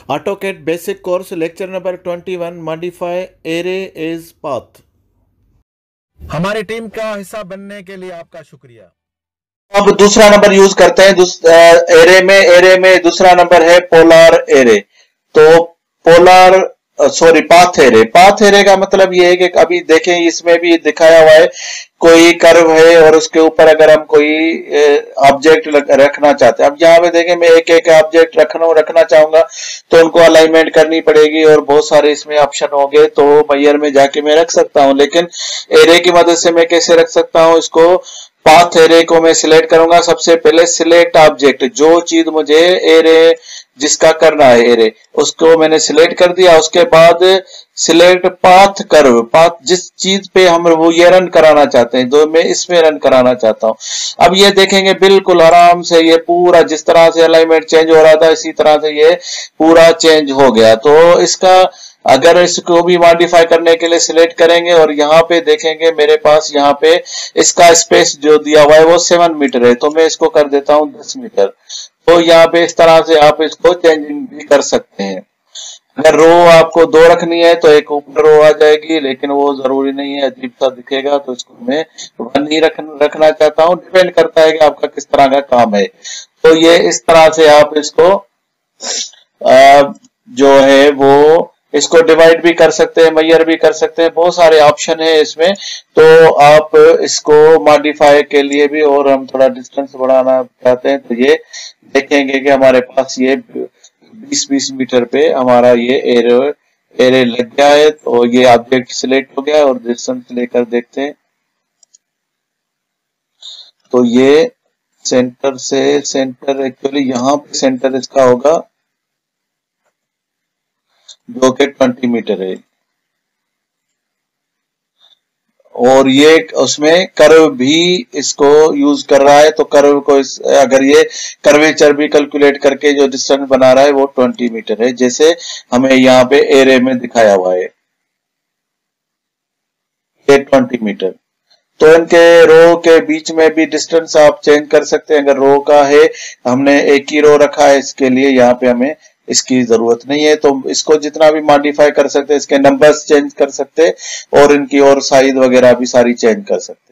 AutoCAD basic course lecture number 21 modify array as path. हमारी team का हिस्सा बनने के लिए आपका शुक्रिया। अब दूसरा नंबर यूज करते हैं एरे में दूसरा नंबर है पोलर एरे। तो पाथ एरे का मतलब ये है कि अभी देखें इसमें भी दिखाया हुआ है कोई कर्व है और उसके ऊपर अगर हम कोई ऑब्जेक्ट रखना चाहते हैं। अब यहाँ पे देखें मैं एक एक ऑब्जेक्ट रखना चाहूंगा तो उनको अलाइनमेंट करनी पड़ेगी और बहुत सारे इसमें ऑप्शन होंगे। तो मैयर में जाके मैं रख सकता हूं, लेकिन एरे की मदद से मैं कैसे रख सकता हूं इसको। पाथ एरे को मैं सिलेक्ट करूंगा। सबसे पहले सिलेक्ट ऑब्जेक्ट, जो चीज मुझे एरे जिसका करना है एरे उसको मैंने सिलेक्ट कर दिया। उसके बाद सिलेक्ट पाथ कर्व, पाथ जिस चीज पे हम वो ये रन कराना चाहते हैं, तो मैं इसमें रन कराना चाहता हूं। अब ये देखेंगे बिल्कुल आराम से ये पूरा जिस तरह से अलाइनमेंट चेंज हो रहा था इसी तरह से ये पूरा चेंज हो गया। तो इसका अगर इसको भी मॉडिफाई करने के लिए सिलेक्ट करेंगे और यहाँ पे देखेंगे मेरे पास यहाँ पे इसका स्पेस जो दिया हुआ है वो 7 मीटर है, तो मैं इसको कर देता हूं 10 मीटर। तो यहाँ पे इस तरह से आप इसको चेंजिंग भी कर सकते हैं। अगर रो आपको 2 रखनी है तो एक ऊपर रो आ जाएगी, लेकिन वो जरूरी नहीं है, अजीब सा दिखेगा, तो इसको मैं 1 ही रखना चाहता हूं। डिपेंड करता है कि आपका किस तरह का काम है। तो ये इस तरह से आप इसको जो है वो इसको डिवाइड भी कर सकते हैं, मैयर भी कर सकते हैं, बहुत सारे ऑप्शन है इसमें। तो आप इसको मॉडिफाई के लिए भी, और हम थोड़ा डिस्टेंस बढ़ाना चाहते हैं तो ये देखेंगे कि हमारे पास ये 20-20 मीटर पे हमारा ये एरे लग गया है। तो ये ऑब्जेक्ट सिलेक्ट हो गया और डिस्टेंस लेकर देखते हैं तो ये सेंटर से सेंटर, एक्चुअली यहाँ पे सेंटर इसका होगा जो कि 20 मीटर है। और ये उसमें कर्व भी इसको यूज कर रहा है, तो कर्व को अगर ये कर्वेचर भी कैलकुलेट करके जो डिस्टेंस बना रहा है वो 20 मीटर है, जैसे हमें यहाँ पे एरे में दिखाया हुआ है ये 20 मीटर। तो इनके रो के बीच में भी डिस्टेंस आप चेंज कर सकते हैं। अगर रो का है, हमने एक ही रो रखा है इसके लिए, यहाँ पे हमें इसकी जरूरत नहीं है, तो इसको जितना भी मॉडिफाई कर सकते हैं, इसके नंबर्स चेंज कर सकते हैं और इनकी और साइज वगैरह भी सारी चेंज कर सकते हैं।